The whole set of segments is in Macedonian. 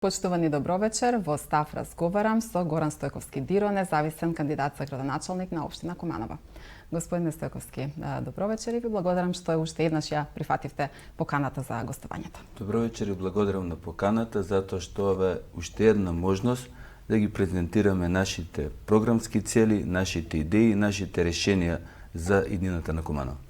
Почитувани добро вечер, во став разговарам со Горан Стојковски Диро, независен кандидат за градоначалник на општина Куманово. Господине Стојковски, добро вечер и ви благодарам што уште еднаш ја прифативте поканата за гостувањето. Добро вечер и благодарам на поканата затоа што ова е уште една можност да ги презентираме нашите програмски цели, нашите идеи, нашите решенија за иднината на Куманово.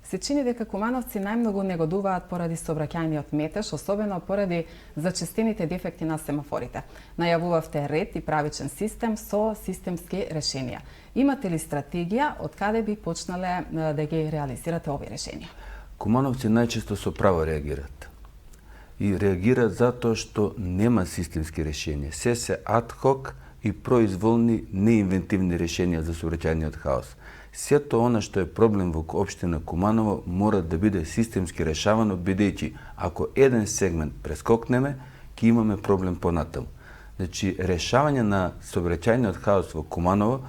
Се чини дека кумановци најмногу негодуваат поради сообраќајниот метеж, особено поради зачестените дефекти на семафорите. Најавувавте ред и правичен систем со системски решенија. Имате ли стратегија од каде би почнале да ги реализирате овие решенија? Кумановци најчесто со право реагираат. И реагираат затоа што нема системски решенија. Се адхок и произволни, неинвентивни решенија за сообраќајниот хаос. Сето она што е проблем во општина Куманово мора да биде системски решавано, бидејќи ако еден сегмент прескокнеме, ќе имаме проблем понатаму. Значи, решавање на сообраќајниот хаос во Куманово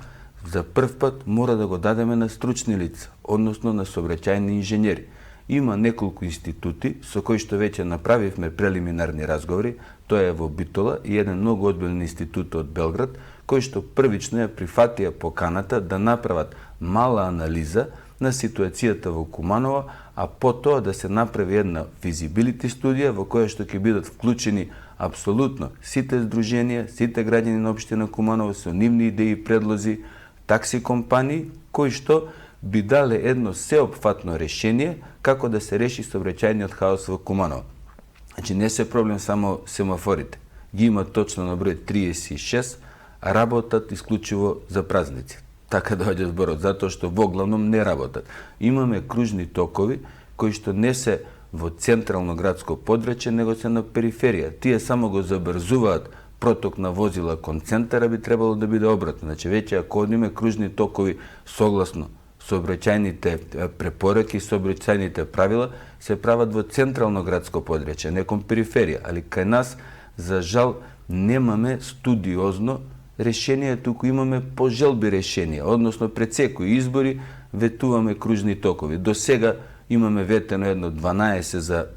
за прв пат мора да го дадеме на стручни лица, односно на сообраќајни инженери. Има неколку институти со кои што веќе направивме прелиминарни разговори, тоа е во Битола и еден многу одбелен институт од Белград, кои што првично ја прифатија поканата да направат мала анализа на ситуацијата во Куманово, а потоа да се направи една физибилити студија во која што ќе бидат вклучени апсолутно сите здруженија, сите граѓани на општина Куманово со нивни идеи и предлози, такси компании кои што би дале едно сеопфатно решение како да се реши сообраќајниот хаос во Куманово. Значи не се проблем само семафорите. Ги има точно на број 36, а работат исклучиво за празници. Така доаѓа зборот, затоа што во главном не работат. Имаме кружни токови кои што не се во централно градско подрачје, него се на периферија. Тие само го забрзуваат проток на возила кон центара, би требало да биде обратно. Значи веќе ако одиме кружни токови согласно сообраќајните препораки, сообраќајните правила се прават во централно градско подрачје, не кон периферија, али кај нас за жал немаме студиозно решение, туку имаме по желби решенија, односно пред секои избори ветуваме кружни токови. До сега имаме ветено едно 12 за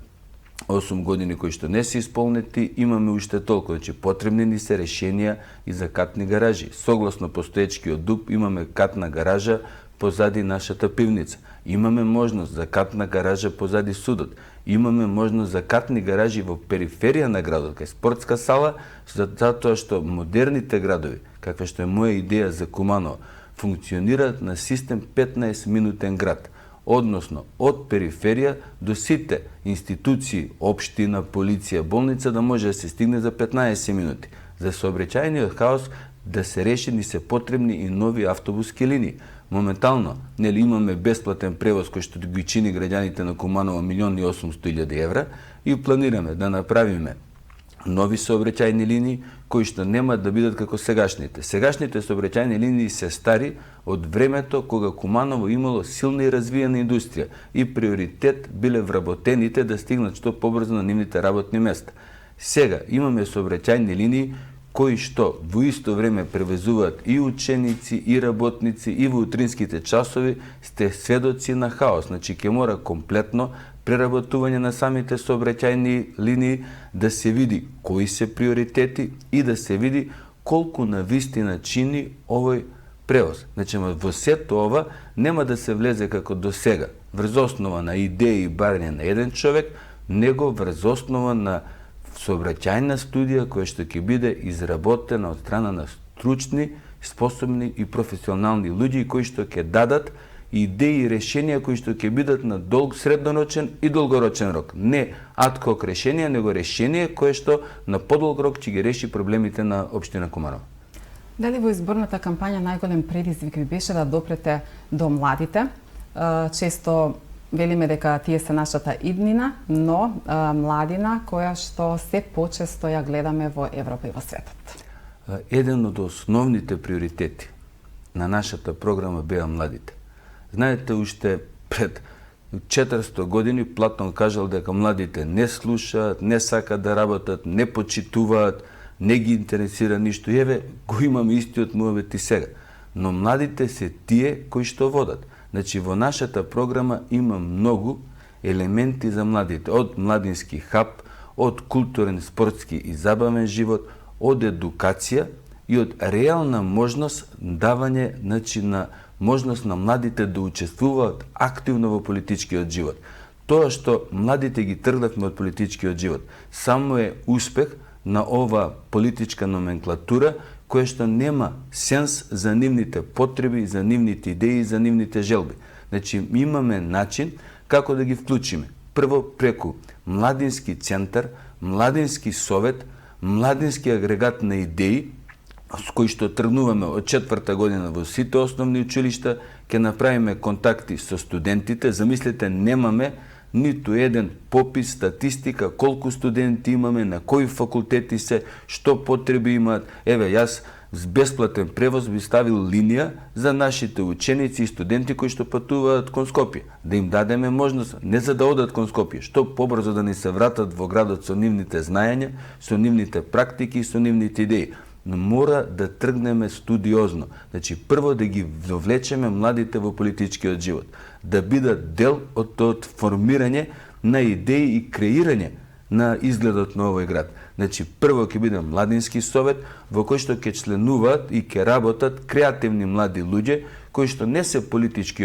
8 години кои што не се исполнети, имаме уште толку, значи потребни ни се решенија и за катни гаражи. Согласно постоечкиот ДУП имаме катна гаража позади нашата пивница. Имаме можност за катна гаража позади судот. Имаме можност за катни гаражи во периферија на градот, кај спортска сала, затоа што модерните градови, каква што е моја идеја за Куманово, функционираат на систем 15-минутен град. Односно, од периферија до сите институции, општина, полиција, болница, да може да се стигне за 15 минути. За сообраќајниот хаос да се реши ни се потребни и нови автобуски линии. Моментално, нели имаме бесплатен превоз кој што ги чини граѓаните на Куманово 1.800.000 евра и планираме да направиме нови сообраќајни линии кои што нема да бидат како сегашните. Сегашните сообраќајни линии се стари од времето кога Куманово имало силна и развиена индустрија и приоритет биле вработените да стигнат што побрзо на нивните работни места. Сега имаме сообраќајни линии кои што во исто време превезуваат и ученици, и работници, и во утринските часови, сте сведоци на хаос. Значи, ќе мора комплетно преработување на самите сообраќајни линии, да се види кои се приоритети и да се види колку навистина чини овој превоз. Значи, во сето ова нема да се влезе како до сега, врз основа на идеи и барање на еден човек, него врз основа на сообраќајна студија која што ќе биде изработена од страна на стручни, способни и професионални луѓе кои што ќе дадат идеи и решенија кои што ќе бидат на среднорочен и долгорочен рок. Не адхок решенија, него решение кое што на подолг рок ќе ги реши проблемите на општина Куманово. Дали во изборната кампања најголем предизвик ви беше да допрете до младите? Често велиме дека тие се нашата иднина, но младина која што се почесто ја гледаме во Европа и во светот. Еден од основните приоритети на нашата програма беа младите. Знаете, уште пред 400 години Платон кажал дека младите не слушаат, не сакаат да работат, не почитуваат, не ги интересира ништо. Еве, го имаме истиот муавет и сега. Но младите се тие кои што водат. Значи, во нашата програма има многу елементи за младите. Од младински хаб, од културен, спортски и забавен живот, од едукација и од реална можност давање на можност на младите да учествуваат активно во политичкиот живот. Тоа што младите ги тргнавме од политичкиот живот само е успех на ова политичка номенклатура која што нема сенс за нивните потреби, за нивните идеи, за нивните желби. Значи, имаме начин како да ги вклучиме. Прво преку младински центар, младински совет, младински агрегат на идеи, с кои што тргнуваме од 4-та година во сите основни училишта, ќе направиме контакти со студентите. Замислете, немаме ниту еден попис, статистика, колку студенти имаме, на кои факултети се, што потреби имаат. Еве, јас с бесплатен превоз би ставил линија за нашите ученици и студенти кои што патуваат кон Скопје. Да им дадеме можност, не за да одат кон Скопје, што побрзо да ни се вратат во градот со нивните знаења, со нивните практики и со нивните идеи. Но мора да тргнеме студиозно. Значи, прво да ги влечеме младите во политичкиот живот, да бидат дел од формирање на идеи и креирање на изгледот на овој град. Значи, прво ќе биде младински совет во кој што ќе членуваат и ќе работат креативни млади луѓе кои што не се политички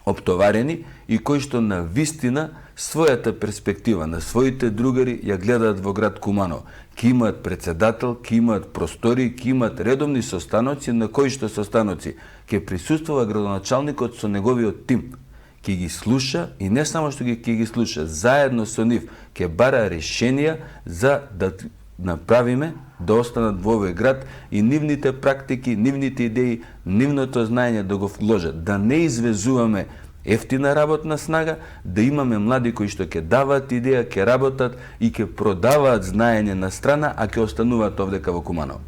оптоварени и кои што на вистина својата перспектива на своите другари ја гледаат во град Куманово. Ке имаат председател, ке имаат простори, ке имаат редовни состаноци, на кои што состаноци ке присуствува градоначалникот со неговиот тим. Ке ги слуша и не само што ке ги слуша, заедно со нив ке бара решенија за да направиме да останат во овој град и нивните практики, нивните идеи, нивното знаење да го вложат, да не извезуваме ефтина работна снага, да имаме млади кои што ќе даваат идеја, ќе работат и ќе продаваат знаење на страна, а ќе остануваат овдека во Куманово.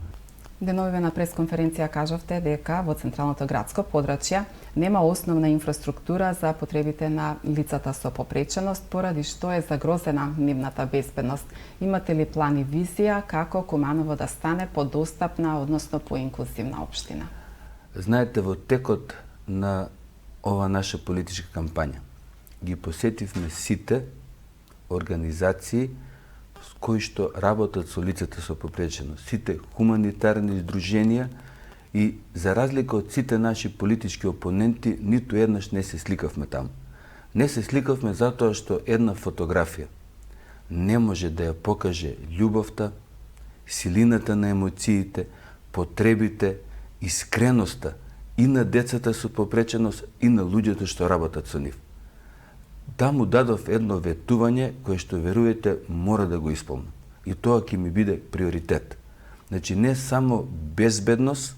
Деновиве на пресконференција кажавте дека во централното градско подрачје нема основна инфраструктура за потребите на лицата со попреченост, поради што е загрозена нивната безбедност. Имате ли план и визија како Куманово да стане подостапна, односно поинклузивна општина? Знаете, во текот на ова наша политичка кампања ги посетивме сите организации кои што работат со лицата со попреченост, сите хуманитарни издруженија и за разлика од сите наши политички опоненти, ниту еднаш не се сликавме таму. Не се сликавме затоа што една фотографија не може да ја покаже љубовта, силината на емоциите, потребите, искреноста и на децата со попреченост и на луѓето што работат со нив. Таму дадов едно ветување кое што верувате мора да го исполнам. И тоа ќе ми биде приоритет. Значи не само безбедност,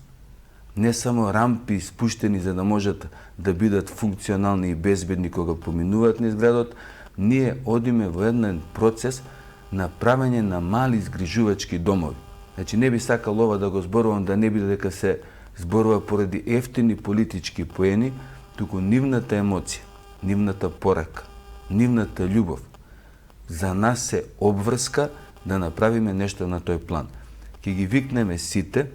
не само рампи спуштени за да можат да бидат функционални и безбедни кога поминуваат низ градот, ние одиме во еден процес на правење на мали згрижувачки домови. Значи не би сакал ова да го зборувам да не биде дека се зборува поради ефтини политички поени, туку нивната емоција, нивната порака, нивната љубов за нас се обврска да направиме нешто на тој план. Ќе ги викнеме сите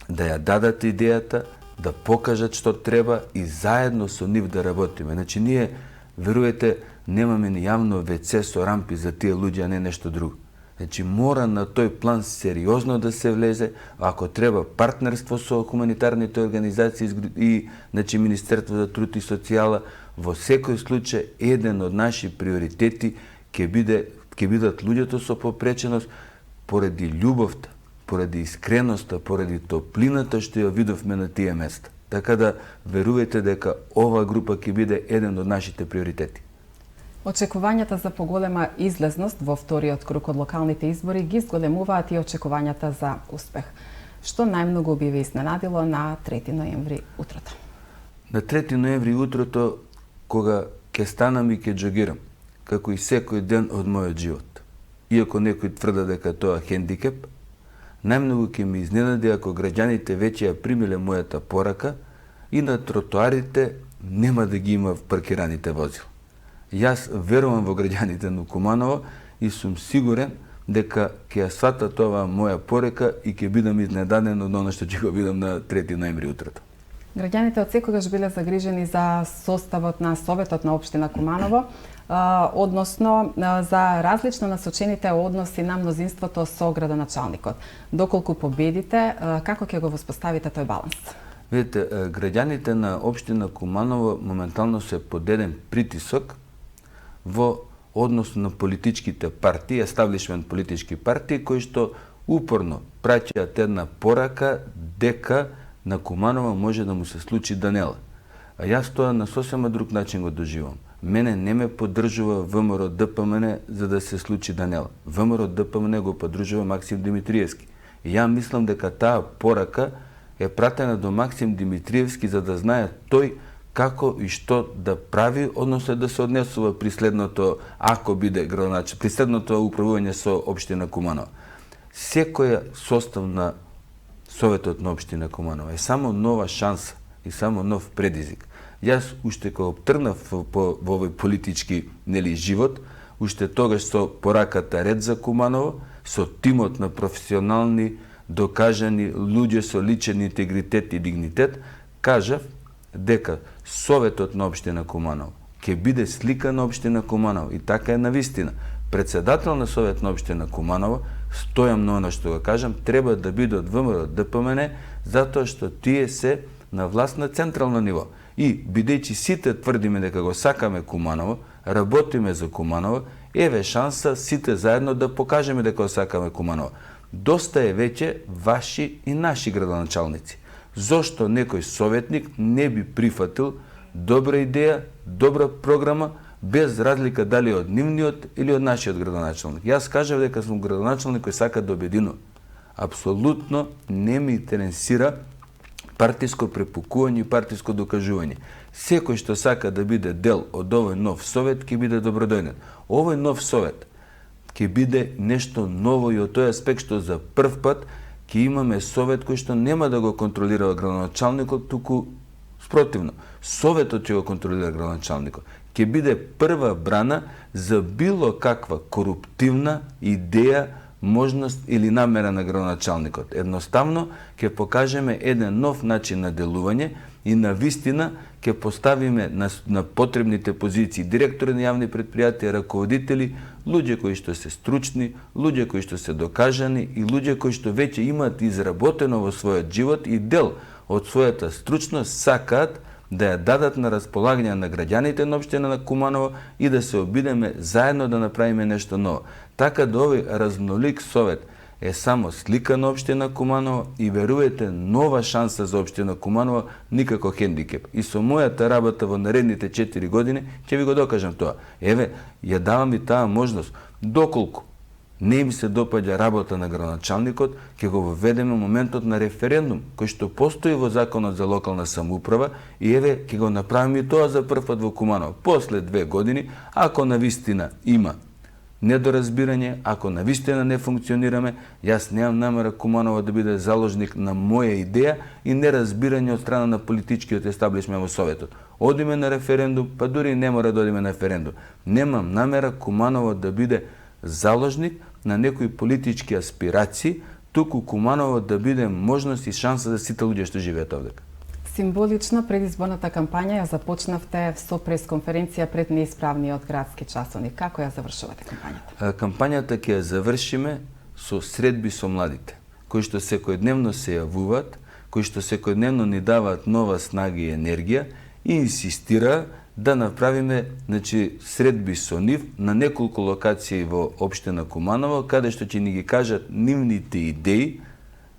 да ја дадат идејата, да покажат што треба и заедно со нив да работиме. Значи ние, верувате, немаме ни јавно ВЦ со рампи за тие луѓе, а не нешто друго. Значи мора на тој план сериозно да се влезе, ако треба партнерство со хуманитарните организации и значи Министерство за труд и социјала. Во секој случај еден од наши приоритети ќе бидат луѓето со попреченост поради љубовта, поради искреноста, поради топлината што ја видовме на тие места. Така да верувате дека ова група ќе биде еден од нашите приоритети. Очекувањата за поголема излезност во вториот круг од локалните избори ги зголемуваат и очекувањата за успех. Што најмногу би ве изненадило на 3 ноември утрото? На 3 ноември утрото, кога ќе станам и ќе џогирам, како и секој ден од мојот живот, иако некој тврда дека тоа хендикеп, најмногу ќе ми изненади ако граѓаните веќе ја примиле мојата порака и на тротоарите нема да ги има паркираните возила. Јас верувам во граѓаните на Куманово и сум сигурен дека ќе ја сватат ова моја порека и ќе бидам изненаден од оно што ќе го видам на 3 ноември утрото. Граѓаните од секогаш биле загрижени за составот на Советот на општина Куманово. односно за различно насочените односи на мнозинството со градоначалникот. Доколку победите, како ќе го воспоставите тој баланс? Видите, граѓаните на општина Куманово моментално се под еден притисок во однос на политичките партии, естаблишмент политички партии, кои што упорно праќаат една порака дека на Куманово може да му се случи Данела. А јас тоа на сосема друг начин го доживам. Мене не ме поддржува ВМРО ДПМН за да се случи Данела. ВМРО ДПМН го поддржува Максим Димитриевски. И ја мислам дека таа порака е пратена до Максим Димитриевски за да знае тој како и што да прави, односно да се однесува при следното, ако биде градоначалник, при следното управување со општина Куманово. Секоја состав на Советот на општина Куманово е само нова шанса и само нов предизвик. Јас уште кога тргнав во овој политички живот, уште тогаш со пораката Ред за Куманово, со тимот на професионални, докажани луѓе со личен интегритет и дигнитет, кажав дека Советот на општина Куманово ќе биде слика на општина Куманово и така е навистина. Председател на Совет на општина Куманово, стојам на она што го кажам, треба да биде од ВМРО ДПМН, затоа што тие се на власт на централно ниво. И бидејќи сите тврдиме дека го сакаме Куманово, работиме за Куманово, еве шанса сите заедно да покажеме дека го сакаме Куманово. Доста е веќе ваши и наши градоначалници. Зошто некој советник не би прифатил добра идеја, добра програма, без разлика дали од нивниот или од нашиот градоначалник. Јас кажав дека сум градоначалник кој сака да обединува. Апсолутно не ми интересира партиско препукување и партиско докажување. Секој што сака да биде дел од овој нов совет ќе биде добродојден. Овој нов совет ќе биде нешто ново и од тој аспект што за прв пат ќе имаме совет кој што нема да го контролира градоначалникот, туку спротивно. Советот ќе го контролира градоначалникот. Ќе биде прва брана за било каква коруптивна идеја, можност или намера на градоначалникот. Едноставно ќе покажеме еден нов начин на делување и на вистина ќе поставиме на потребните позиции директори на јавни предпријатија, раководители, луѓе кои што се стручни, луѓе кои што се докажани и луѓе кои што веќе имаат изработено во својот живот и дел од својата стручност сакаат да ја дадат на располагање на граѓаните на општина на Куманово и да се обидеме заедно да направиме нешто ново. Така да овој разнолик совет е само слика на општина Куманово и верувате нова шанса за општина Куманово, никако хендикеп. И со мојата работа во наредните 4 години ќе ви го докажам тоа. Еве, ја давам и таа можност. Доколку не ми се допаѓа работа на градоначалникот, ќе го воведеме моментот на референдум, кој што постои во Законот за локална самоуправа и еве ќе го направиме и тоа за прв пат во Куманово. После 2 години, ако навистина има недоразбирање, ако навистина не функционираме, јас немам намера Куманово да биде заложник на моја идеја и неразбирање од страна на политичкиот естаблишмент во Советот. Одиме на референдум, па дури не мора да одиме на референдум. Немам намера Куманово да биде заложник на некои политички аспирации, туку Куманово да биде можност и шанса за сите луѓе што живеат овдека. Символично предизборната кампања ја започнавте со пресконференција пред неисправниот градски часовник. Како ја завршувате кампањата? Кампањата ќе ја завршиме со средби со младите, кои што секојдневно се јавуваат, кои што секојдневно ни даваат нова снага и енергија и инсистира да направиме средби со нив на неколку локации во општина Куманово, каде што ќе ни ги кажат нивните идеи,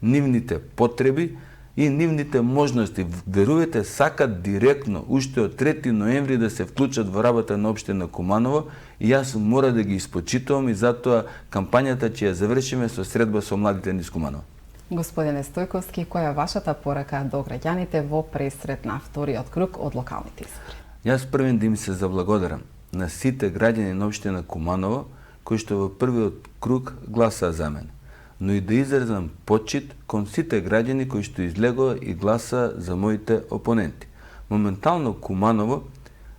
нивните потреби и нивните можности. Верувате, сакат директно, уште од 3 ноември да се вклучат во работа на општина Куманово и јас мора да ги испочитувам и затоа кампањата ќе ја завршиме со средба со младите низ Куманово. Господине Стојковски, која е вашата порака до граѓаните во пресред на вториот круг од локалните избори? Јас првен да им се заблагодарам на сите граѓани на општина Куманово кои што во првиот круг гласаа за мене, но и да изразам почит кон сите граѓани кои што излегоа и гласаа за моите опоненти. Моментално Куманово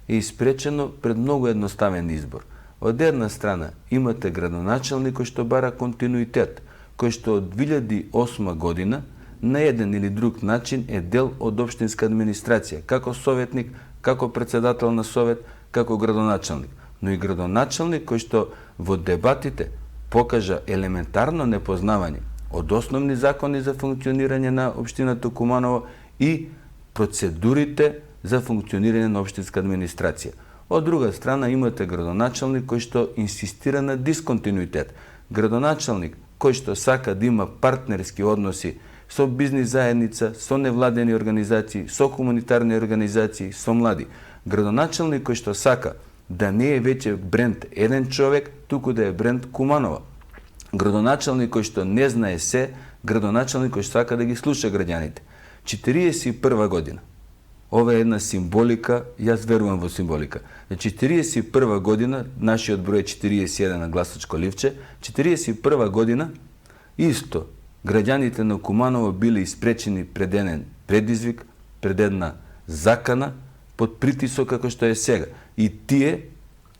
е испречено пред многу едноставен избор. Од една страна имате градоначалник кој што бара континуитет, кој што од 2008 година на еден или друг начин е дел од општинска администрација, како советник, како председател на совет, како градоначалник. но и градоначалник кој што во дебатите покажа елементарно непознавање од основни закони за функционирање на општината Куманово и процедурите за функционирање на општинска администрација. Од друга страна имате градоначалник кој што инсистира на дисконтинуитет. Градоначалник кој што сака да има партнерски односи со бизнис заедница, со невладени организации, со комунитарни организации, со млади. Градоначалник кој што сака да не е веќе бренд еден човек, туку да е бренд Куманово. Градоначалник кој што не знае се, градоначалник кој што сака да ги слуша граѓаните. 41 година. Ова е една символика, јас верувам во символика. На 41 година, нашиот број е 41 на гласачко ливче, 41 година, исто, граѓаните на Куманово биле испречени пред еден предизвик, пред една закана, под притисок како што е сега. И тие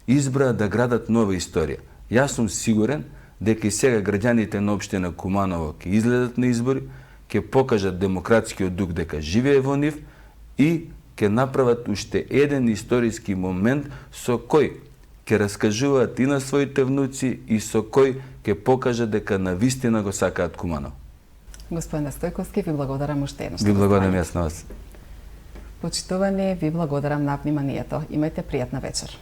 избраа да градат нова историја. Јас сум сигурен дека и сега граѓаните на општина Куманово ќе излезат на избори, ќе покажат демократскиот дух дека живее во нив и ќе направат уште еден историски момент со кој ќе раскажуваат и на своите внуци и со кој ќе покажат дека навистина го сакаат Куманово. Господине Стојковски, ви благодарам уште еднаш. Ви благодарам јас на вас. Почитувани, ви благодарам на вниманието. Имајте пријатна вечер.